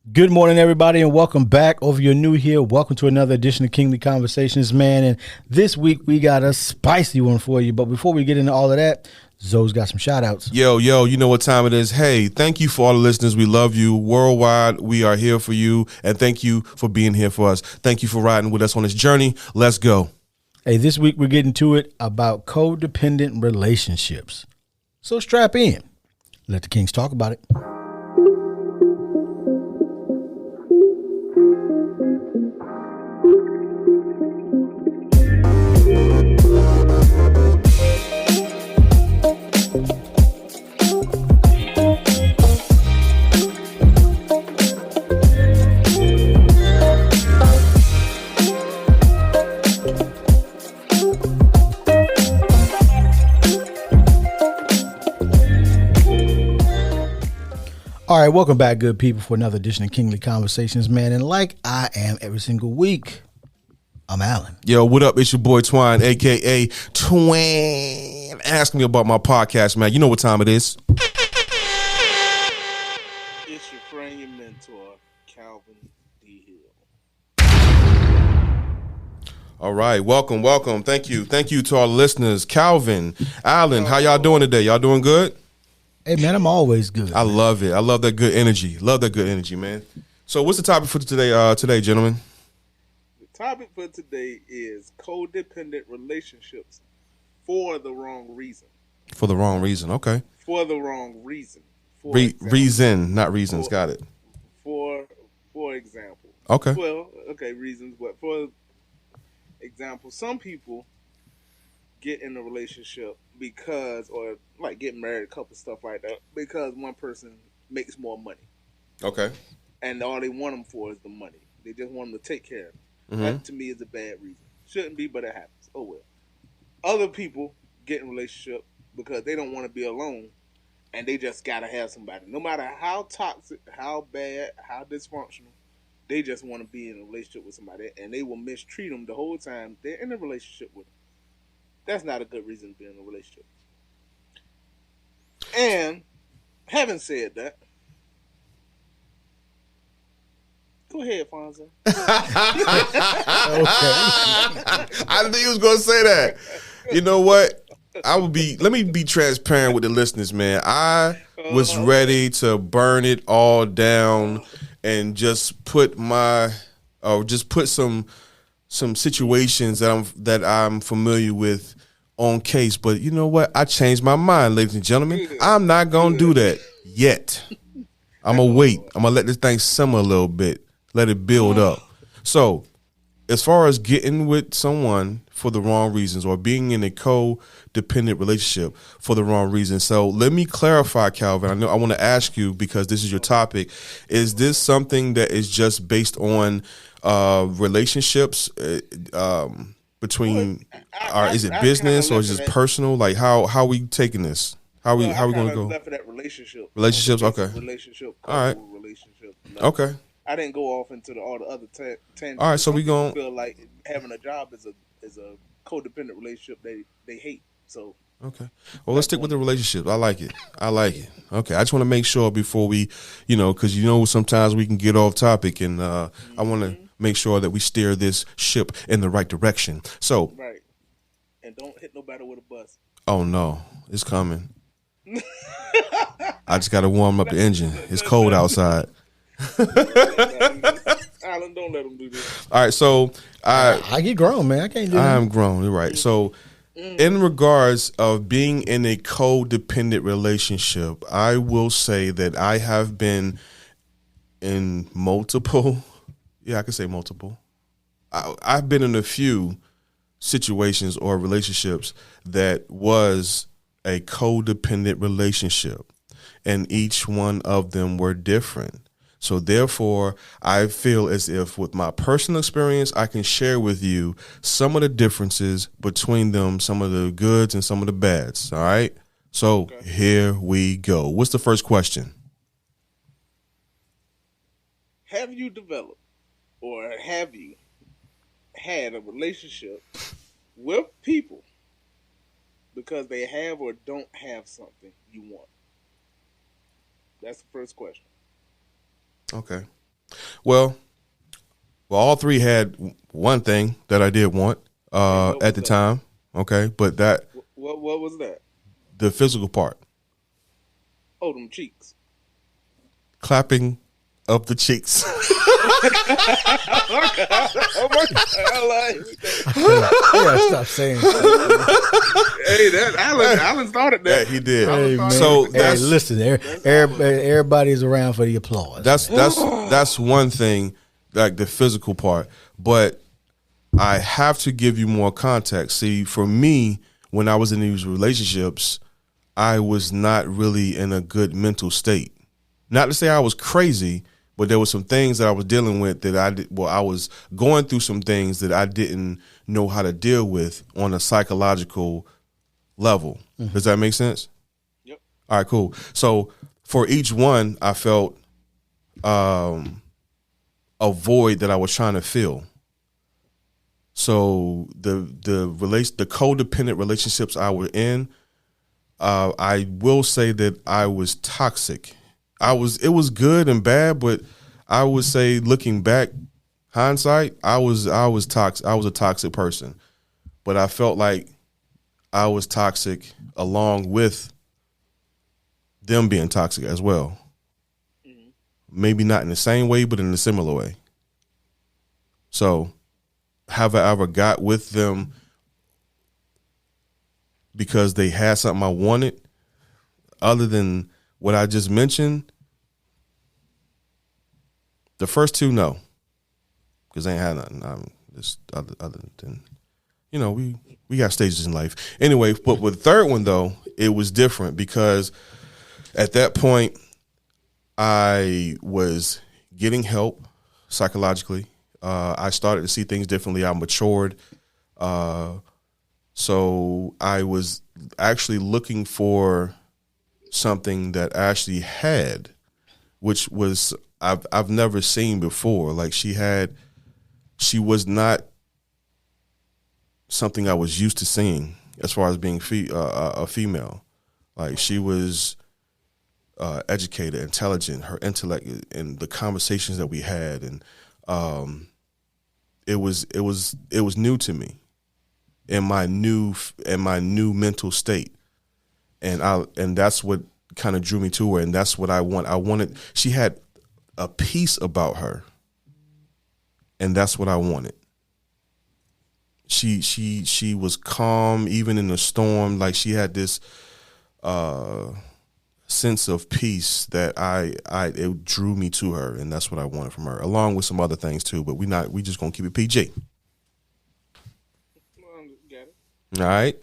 Good morning, everybody, and welcome back. Or if you're new here, welcome to another edition of Kingly Conversations, man. And this week we got a spicy one for you. But before we get into all of that, Zoe's got some shout outs. Yo, you know what time it is. Hey, thank you for all the listeners. We love you. Worldwide, we are here for you. And thank you for being here for us. Thank you for riding with us on this journey. Let's go. Hey, this week we're getting to it about codependent relationships. So strap in. Let the Kings talk about it. All right, welcome back, good people, for another edition of Kingly Conversations, man. And like I am every single week, I'm Alan. Yo, what up? It's your boy Twine, a.k.a. Twin. Ask me about my podcast, man. You know what time it is. It's your friend, your mentor, Calvin D. Hill. All right, welcome. Thank you to our listeners. Calvin, Alan, how y'all doing today? Y'all doing good? Hey, man, I'm always good. I love it. I love that good energy. Man. So what's the topic for today, gentlemen? The topic for today is codependent relationships for the wrong reason. For the wrong reason. Okay. For the wrong reason. Reason, not reasons. Got it. For example. Okay. Well, okay, reasons, but for example, some people get in a relationship or like getting married, a couple stuff like that, because one person makes more money. Okay. And all they want them for is the money. They just want them to take care of them. Mm-hmm. That to me is a bad reason. Shouldn't be, but it happens. Oh well. Other people get in a relationship because they don't want to be alone, and they just gotta have somebody. No matter how toxic, how bad, how dysfunctional, they just want to be in a relationship with somebody, and they will mistreat them the whole time they're in a relationship with them. That's not a good reason to be in a relationship. And having said that, go ahead, Fonzo. I knew you was gonna say that. You know what? Let me be transparent with the listeners, man. I was ready to burn it all down and just put some situations that I'm familiar with on case. But you know what? I changed my mind, ladies and gentlemen. I'm not gonna do that yet. I'm gonna wait. I'm gonna let this thing simmer a little bit. Let it build up. So, as far as getting with someone for the wrong reasons or being in a codependent relationship for the wrong reasons. So, let me clarify, Calvin. I want to ask you, because this is your topic. Is this something that is just based on relationships between is it business or is it personal? Like how we taking this? How we going to go? Left for that relationship. Relationships, okay. Relationship. All right. Relationship. No. Okay. I didn't go off into all the other tangents. All right, so we going feel like having a job is a codependent relationship they hate. So okay. Well, let's stick with the relationship. I like it. Okay. I just want to make sure before we, because sometimes we can get off topic, and I want to make sure that we steer this ship in the right direction. So right, and don't hit nobody with a bus. Oh no, it's coming. I just got to warm up the engine. It's cold outside. Alan, don't let him do this. All right, so I get grown, man. I can't do that. I'm grown. You're right. So, in regards of being in a codependent relationship, I will say that I have been in multiple. Yeah, I can say multiple. I've been in a few situations or relationships that was a codependent relationship, and each one of them were different. So therefore, I feel as if with my personal experience, I can share with you some of the differences between them, some of the goods and some of the bads. All right. So Here we go. What's the first question? Have you developed or have you had a relationship with people because they have or don't have something you want? That's the first question. Okay. Well, all three had one thing that I did want at the time. Okay, but that what was that? The physical part. Oh, them cheeks. Clapping of the cheeks. Oh my God. I gotta stop saying that. Hey, Alan started that. Yeah, he did. Hey, man. So hey, listen, everybody's around for the applause. That's one thing, like the physical part. But I have to give you more context. See, for me, when I was in these relationships, I was not really in a good mental state. Not to say I was crazy, but there were some things that I was dealing with that I was going through some things that I didn't know how to deal with on a psychological level. Mm-hmm. Does that make sense? Yep. All right, cool. So for each one, I felt a void that I was trying to fill. So the codependent relationships I were in, I will say that I was toxic. It was good and bad, but I would say, looking back, hindsight, I was toxic. I was a toxic person, but I felt like I was toxic along with them being toxic as well. Mm-hmm. Maybe not in the same way, but in a similar way. So, have I ever got with them because they had something I wanted, other than what I just mentioned? The first two, no, because they ain't had nothing. Just other than, we got stages in life anyway. But with the third one though, it was different because at that point I was getting help psychologically. I started to see things differently. I matured. So I was actually looking for something that Ashley had, which was I've never seen before. Like she was not something I was used to seeing as far as being a female. Like she was educated, intelligent, her intellect and the conversations that we had, and it was new to me in my new mental state, and that's what kind of drew me to her, and that's what I want. I wanted. She had a peace about her, and that's what I wanted. She was calm even in the storm. Like she had this sense of peace that it drew me to her, and that's what I wanted from her, along with some other things too. But we just gonna keep it PG. All right.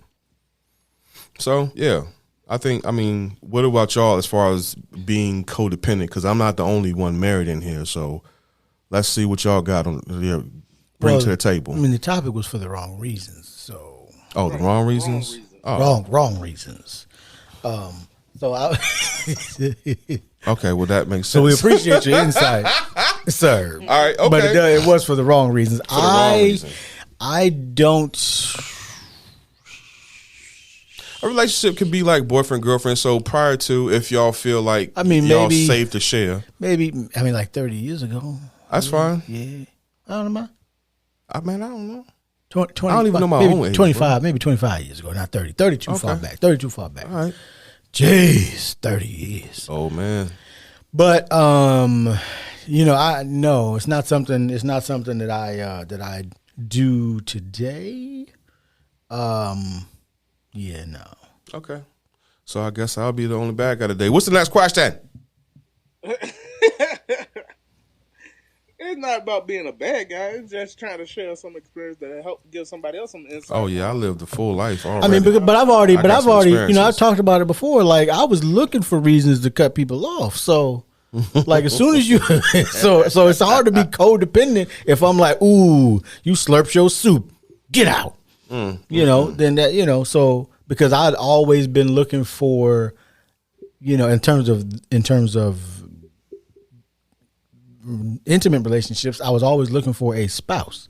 So yeah. What about y'all as far as being codependent? Because I'm not the only one married in here. So let's see what y'all got to bring to the table. The topic was for the wrong reasons. So the wrong reasons? Wrong reasons. So I okay, well that makes sense. So we appreciate your insight, sir. All right, okay. But it was for the wrong reasons. For the wrong reason. I don't. A relationship could be like boyfriend, girlfriend. So prior to, if y'all feel like y'all maybe, safe to share. Maybe, like 30 years ago. That's fine. Yeah. I don't know. I don't know. 20, I don't even know my own age. 25, maybe 25 years ago, not 30. 32 okay. far back. 32 far back. All right. Jeez, 30 years. Oh, man. But, it's not something that I do today. Yeah, no. Okay. So I guess I'll be the only bad guy today. What's the next question? It's not about being a bad guy. It's just trying to share some experience that help give somebody else some insight. Oh yeah, I lived a full life already. But I've already, I've talked about it before. Like I was looking for reasons to cut people off. So, like as soon as you, so it's hard to be codependent if I'm like, ooh, you slurped your soup, get out. Then that, so because I'd always been looking for, in terms of intimate relationships, I was always looking for a spouse.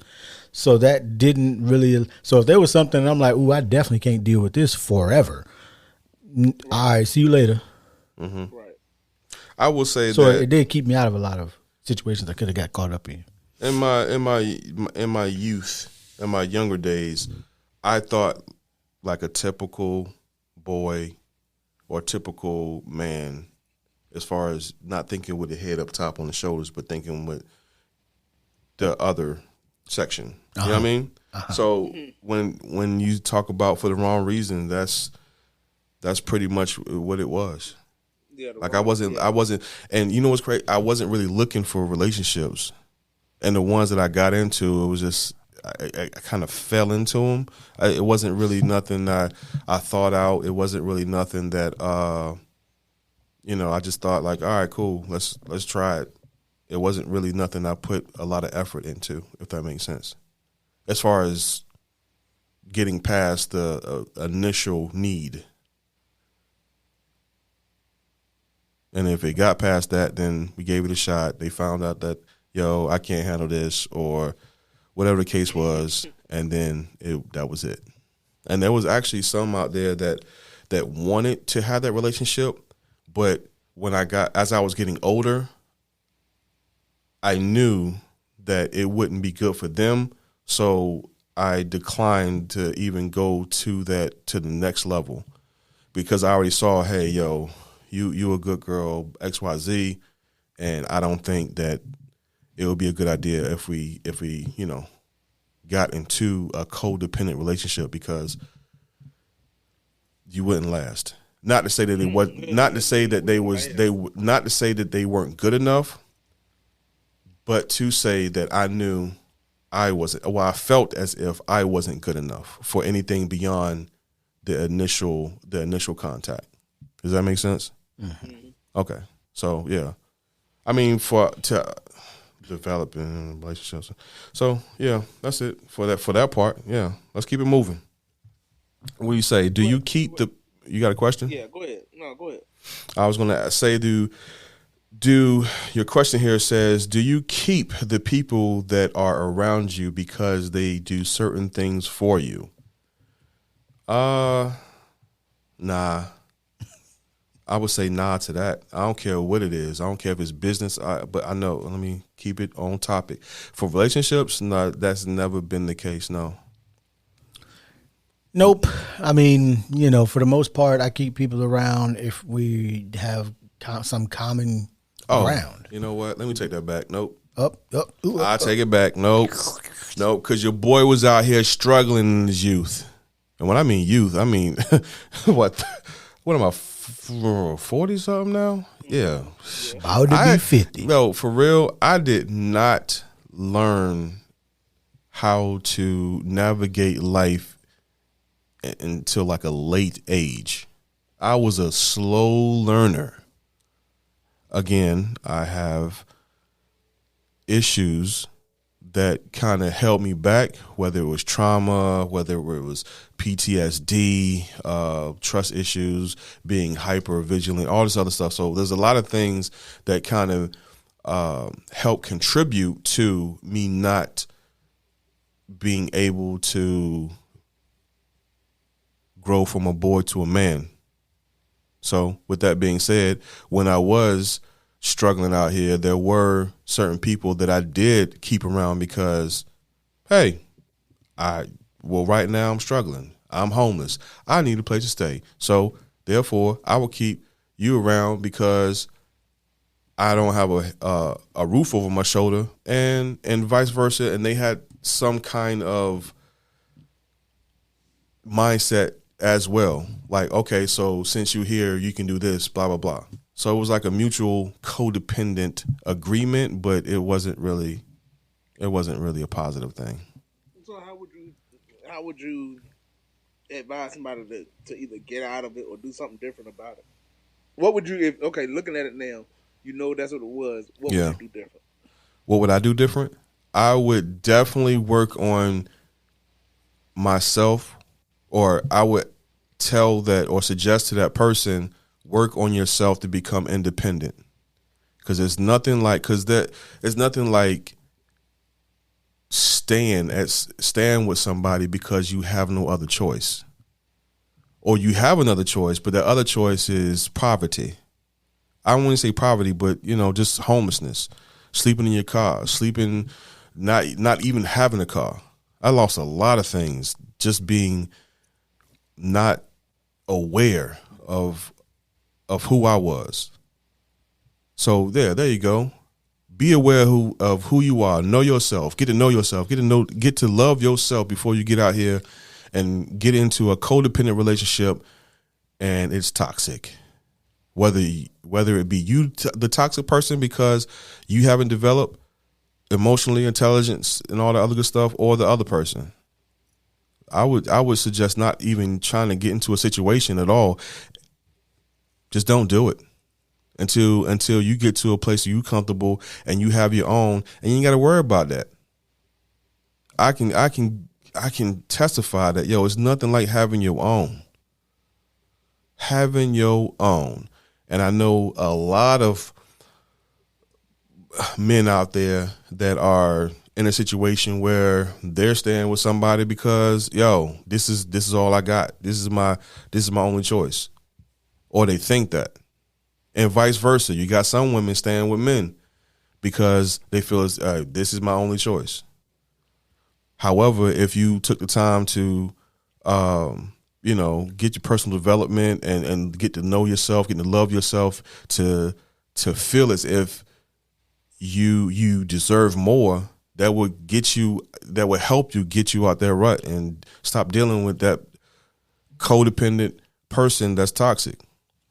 So that didn't really, so if there was something I'm like, ooh, I definitely can't deal with this forever. Right. All right, see you later. Mm-hmm. Right. I will say so it did keep me out of a lot of situations I could have got caught up in. In my youth, in my younger days, I thought like a typical boy or typical man, as far as not thinking with the head up top on the shoulders, but thinking with the other section. You know what I mean? So when you talk about for the wrong reason, that's pretty much what it was. Yeah, like I wasn't, and you know what's crazy? I wasn't really looking for relationships, and the ones that I got into, it was just I kind of fell into them. It wasn't really nothing that I thought out. It wasn't really nothing that I just thought like, all right, cool, let's try it. It wasn't really nothing I put a lot of effort into, if that makes sense. As far as getting past the initial need. And if it got past that, then we gave it a shot. They found out that, I can't handle this, or whatever the case was, and then that was it. And there was actually some out there that wanted to have that relationship, but as I was getting older, I knew that it wouldn't be good for them, so I declined to even go to the next level, because I already saw, hey, you a good girl, XYZ, and I don't think that it would be a good idea if we got into a codependent relationship, because you wouldn't last. Not to say that they weren't good enough, but to say that I knew I wasn't. Well, I felt as if I wasn't good enough for anything beyond the initial contact. Does that make sense? Mm-hmm. Okay, so yeah, I mean to developing relationships. So yeah, that's it for that part. Yeah, let's keep it moving. What do you say? Do you keep the? You got a question? Yeah, go ahead. No, go ahead. I was gonna say, do your question here says, do you keep the people that are around you because they do certain things for you? Nah. I would say nah to that. I don't care what it is. I don't care if it's business, but I know, let me keep it on topic. For relationships, no, that's never been the case, no. Nope. I mean, for the most part, I keep people around if we have some common ground. You know what? Let me take that back. Nope. I take it back. Nope. Nope, because your boy was out here struggling in his youth. And when I mean youth, I mean, what am I, 40 something now? Yeah. About to be 50. No, for real, I did not learn how to navigate life until like a late age. I was a slow learner. Again, I have issues that kind of held me back, whether it was trauma, whether it was PTSD, trust issues, being hyper vigilant, all this other stuff. So there's a lot of things that kind of help contribute to me not being able to grow from a boy to a man. So with that being said, when I was struggling out here, there were certain people that I did keep around because, hey, right now I'm struggling. I'm homeless. I need a place to stay. So therefore, I will keep you around because I don't have a roof over my shoulder, and vice versa. And they had some kind of mindset as well. Like, okay, so since you're here, you can do this, blah, blah, blah. So it was like a mutual codependent agreement, but it wasn't really a positive thing. So how would you advise somebody to either get out of it or do something different about it? What would you, looking at it now, that's what it was. What would you do different? What would I do different? I would definitely work on myself, or I would tell that or suggest to that person, work on yourself to become independent. Because there's nothing like staying with somebody because you have no other choice. Or you have another choice, but the other choice is poverty. I don't want to say poverty, but just homelessness. sleeping in your car, sleeping, not even having a car. I lost a lot of things just being not aware of who I was. So there you go. Be aware of who you are. Know yourself. Get to know yourself. Get to love yourself before you get out here and get into a codependent relationship, and it's toxic. Whether it be you, the toxic person, because you haven't developed emotionally intelligence and all the other good stuff, or the other person. I would suggest not even trying to get into a situation at all. Just don't do it until you get to a place where you're comfortable and you have your own, and you ain't got to worry about that. I can testify that, it's nothing like having your own. Having your own. And I know a lot of men out there that are in a situation where they're staying with somebody because, this is all I got. This is my only choice. Or they think that. And vice versa. You got some women staying with men because they feel this is my only choice. However, if you took the time to get your personal development and get to know yourself, get to love yourself, to feel as if you deserve more, that would help you get you out that rut and stop dealing with that codependent person that's toxic.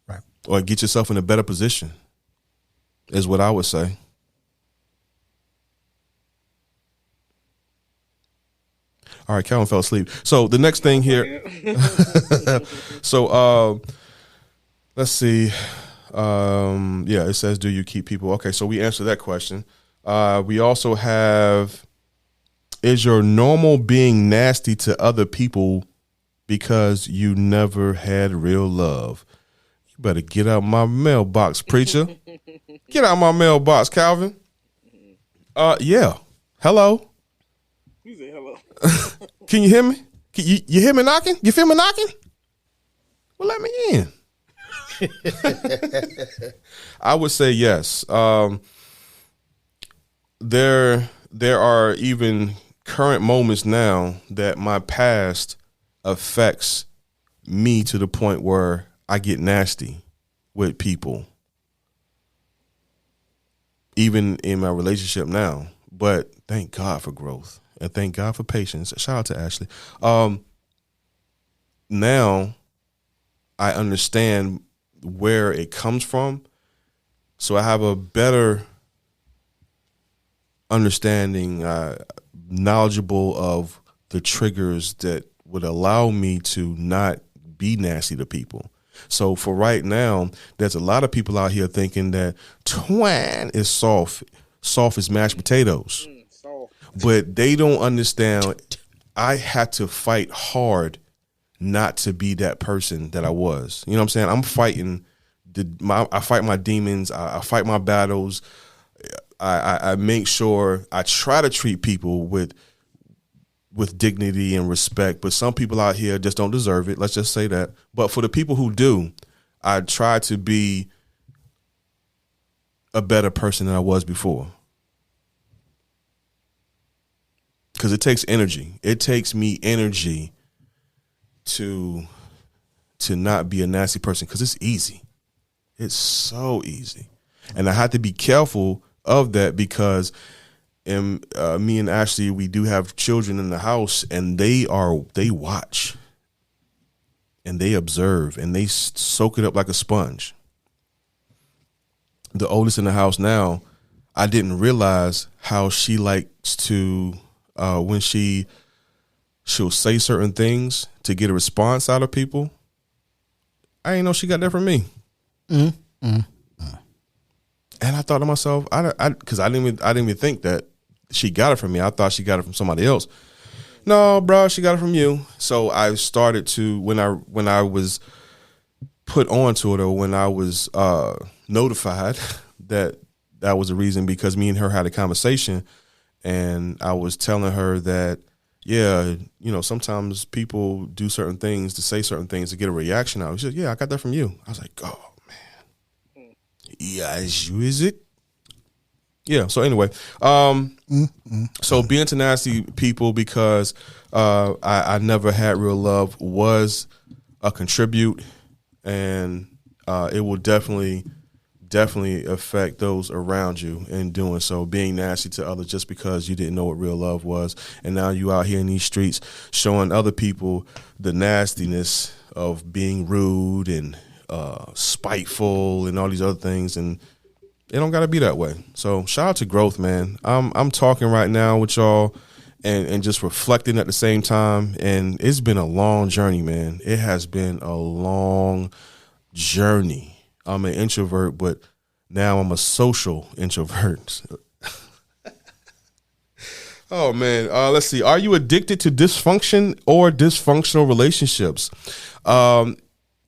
Right. Or get yourself in a better position, is what I would say. All right, Calvin fell asleep. So the next thing here. So let's see. It says, do you keep people? Okay, so we answered that question. We also have, is your normal being nasty to other people because you never had real love? You better get out my mailbox, preacher. Get out my mailbox, Calvin. Yeah. Hello. You say hello. Can you hear me? You hear me knocking? You feel me knocking? Well, let me in. I would say yes. There are even current moments now that my past affects me to the point where I get nasty with people, even in my relationship now. But thank God for growth. And thank God for patience. Shout out to Ashley. Now I understand where it comes from. So I have a better understanding, knowledgeable of the triggers that would allow me to not be nasty to people. So for right now, there's a lot of people out here thinking that twang is soft as mashed potatoes. But they don't understand. I had to fight hard not to be that person that I was. You know what I'm saying? I'm fighting. I fight my demons. I fight my battles. I make sure I try to treat people with dignity and respect. But some people out here just don't deserve it. Let's just say that. But for the people who do, I try to be a better person than I was before. Because it takes energy. It takes me energy to not be a nasty person, because it's easy. It's so easy. And I have to be careful of that because me and Ashley, we do have children in the house, and they watch and they observe and they soak it up like a sponge. The oldest in the house now, I didn't realize how she likes to, when she'll say certain things to get a response out of people. I didn't know she got that from me. And I thought to myself, because I didn't even think that she got it from me. I thought she got it from somebody else. No, bro, she got it from you. So I started to, when I was put onto it, or when I was notified that was the reason, because me and her had a conversation, and I was telling her that, yeah, sometimes people do certain things to say certain things to get a reaction out. She said, yeah, I got that from you. I was like, oh, man. Yeah, is it? Yeah. So anyway, so being to nasty people because I never had real love was a contribute, and it will definitely affect those around you in doing so. Being nasty to others just because you didn't know what real love was, and now you out here in these streets showing other people the nastiness of being rude and spiteful and all these other things, and it don't got to be that way. So shout out to growth, man. I'm talking right now with y'all and just reflecting at the same time. And it's been a long journey, man. It has been a long journey. I'm an introvert, but now I'm a social introvert. Oh, man. Let's see. Are you addicted to dysfunction or dysfunctional relationships?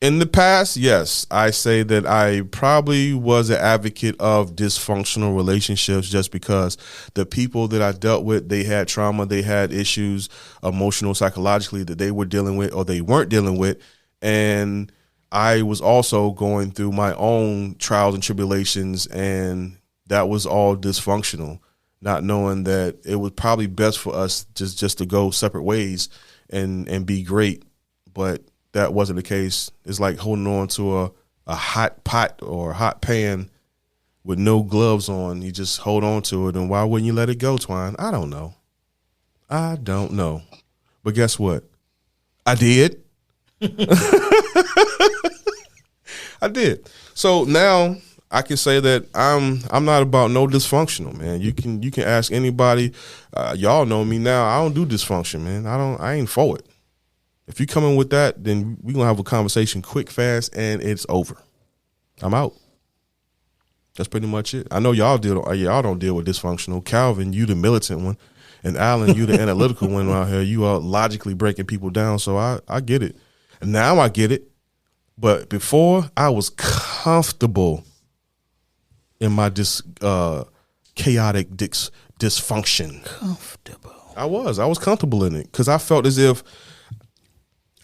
In the past, yes, I say that I probably was an advocate of dysfunctional relationships just because the people that I dealt with, they had trauma, they had issues, emotional, psychologically, that they were dealing with or they weren't dealing with. And I was also going through my own trials and tribulations, and that was all dysfunctional, not knowing that it was probably best for us just to go separate ways and be great. But that wasn't the case. It's like holding on to a hot pot or a hot pan with no gloves on. You just hold on to it, and why wouldn't you let it go, Twine? I don't know. But guess what? I did. I did. So now I can say that I'm not about no dysfunctional, man. You can ask anybody. Y'all know me now. I don't do dysfunction, man. I ain't for it. If you come in with that, then we're going to have a conversation quick, fast, and it's over. I'm out. That's pretty much it. I know y'all don't deal with dysfunctional. Calvin, you the militant one. And Alan, you the analytical one out here. You are logically breaking people down, so I get it. And now I get it. But before, I was comfortable in my chaotic dysfunction. Comfortable. I was comfortable in it because I felt as if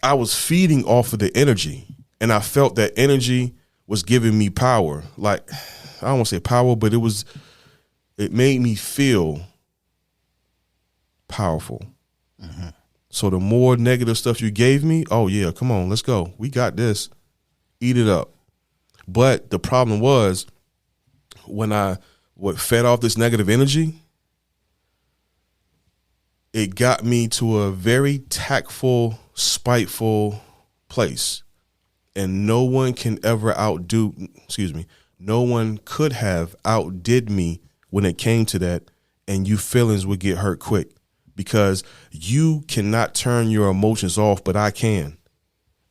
I was feeding off of the energy, and I felt that energy was giving me power. Like, I don't want to say power, but it made me feel powerful. Mm-hmm. So the more negative stuff you gave me, oh yeah, come on, let's go. We got this. Eat it up. But the problem was when I fed off this negative energy, it got me to a very tactful, spiteful place. And no one could have outdid me when it came to that, and you feelings would get hurt quick because you cannot turn your emotions off, but I can.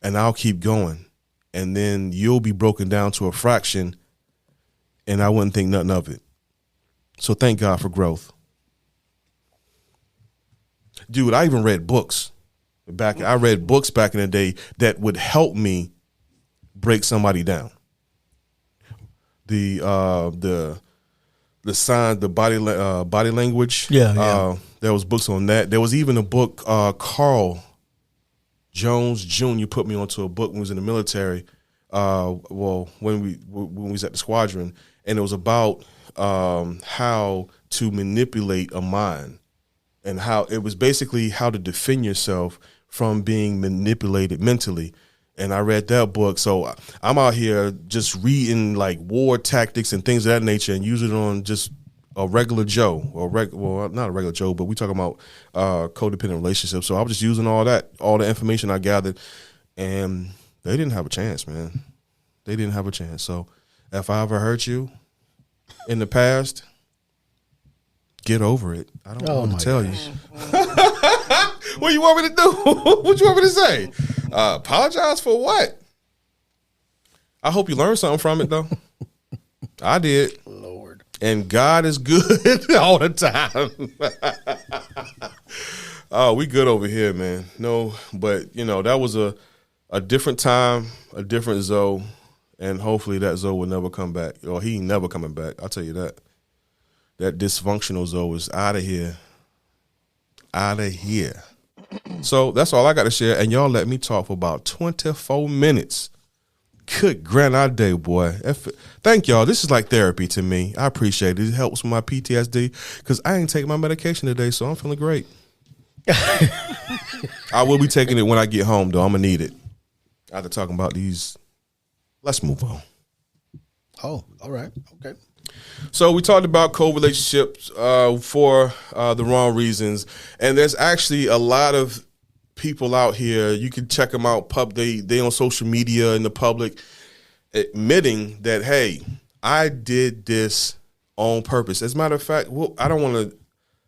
And I'll keep going. And then you'll be broken down to a fraction, and I wouldn't think nothing of it. So thank God for growth. Dude, I even read books. I read books back in the day that would help me break somebody down. The sign, the body language. Yeah. There was books on that. There was even a book, Carl Jones Jr. put me onto a book when he was in the military. When we was at the squadron, and it was about how to manipulate a mind, and how it was basically how to defend yourself from being manipulated mentally. And I read that book. So I'm out here just reading like war tactics and things of that nature and using it on just a regular Joe, not a regular Joe, but we talking about codependent relationships. So I was just using all the information I gathered, and they didn't have a chance, man. They didn't have a chance. So if I ever hurt you in the past, get over it. I don't know what to tell you. What you want me to do? What you want me to say? Apologize for what? I hope you learned something from it, though. I did. Lord. And God is good all the time. Oh, we good over here, man. No, but, that was a different time, a different Zoe, and hopefully that Zoe will never come back. Or he ain't never coming back. I'll tell you that. That dysfunctional Zoe is out of here. Out of here. So that's all I got to share. And y'all let me talk for about 24 minutes. Good granite day, boy. Thank y'all. This is like therapy to me. I appreciate it. It helps with my PTSD because I ain't taking my medication today, so I'm feeling great. I will be taking it when I get home, though. I'm going to need it. After talking about these, let's move on. Oh, all right. Okay. So we talked about co-relationships for the wrong reasons. And there's actually a lot of people out here. You can check them out. They on social media in the public admitting that, hey, I did this on purpose. As a matter of fact, I don't want to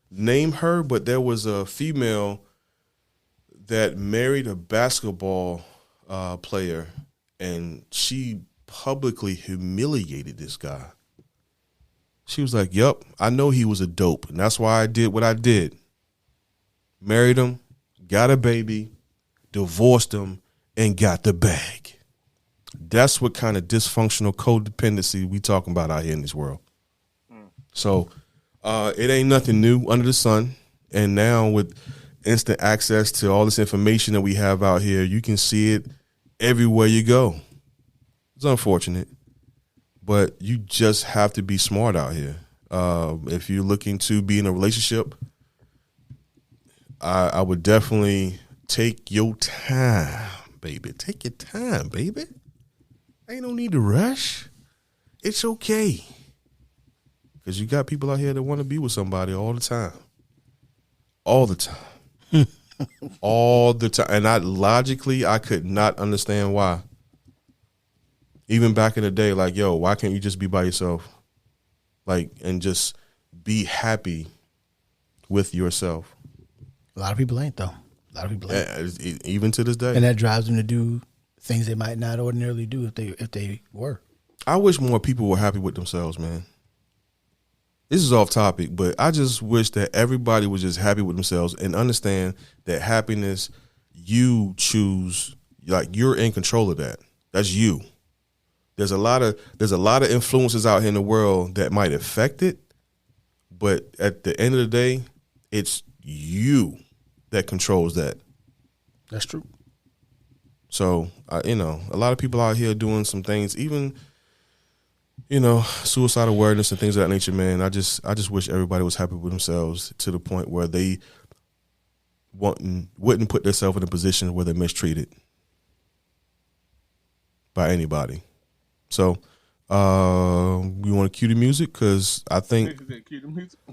name her, but there was a female that married a basketball player, and she publicly humiliated this guy. She was like, "Yep, I know he was a dope, and that's why I did what I did. Married him, got a baby, divorced him, and got the bag." That's what kind of dysfunctional codependency we talking about out here in this world. So it ain't nothing new under the sun. And now with instant access to all this information that we have out here, you can see it everywhere you go. It's unfortunate, but you just have to be smart out here. If you're looking to be in a relationship, I would definitely take your time, baby. Take your time, baby. Ain't no need to rush. It's okay. Because you got people out here that want to be with somebody all the time. All the time. All the time. And I could not understand why. Even back in the day, like, yo, why can't you just be by yourself? Like, and just be happy with yourself. A lot of people ain't, though. A lot of people ain't. Even to this day. And that drives them to do things they might not ordinarily do if they were. I wish more people were happy with themselves, man. This is off topic, but I just wish that everybody was just happy with themselves and understand that happiness, you choose, like, you're in control of that. That's you. There's a lot of influences out here in the world that might affect it, but at the end of the day, it's you that controls that. That's true. So, a lot of people out here doing some things, even, suicide awareness and things of that nature, man. I just wish everybody was happy with themselves to the point where they wouldn't put themselves in a position where they're mistreated by anybody. So, we want to cue the music because I think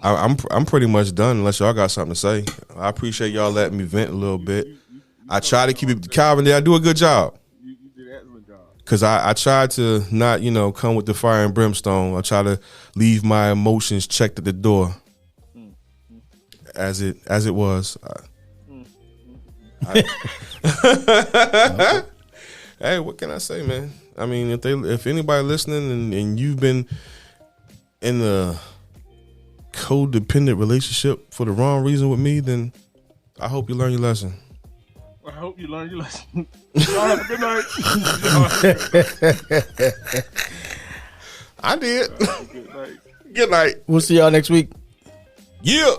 I'm pretty much done unless y'all got something to say. I appreciate y'all letting me vent a little bit. I try to keep it. Calvin, did I do a good job? You did an excellent job. Because I tried to not, come with the fire and brimstone. I try to leave my emotions checked at the door as it was. Hey, what can I say, man? I mean, if anybody listening and you've been in a codependent relationship for the wrong reason with me, then I hope you learn your lesson. I hope you learn your lesson. Y'all have a good night. I did. Good night. Good night. We'll see y'all next week. Yeah.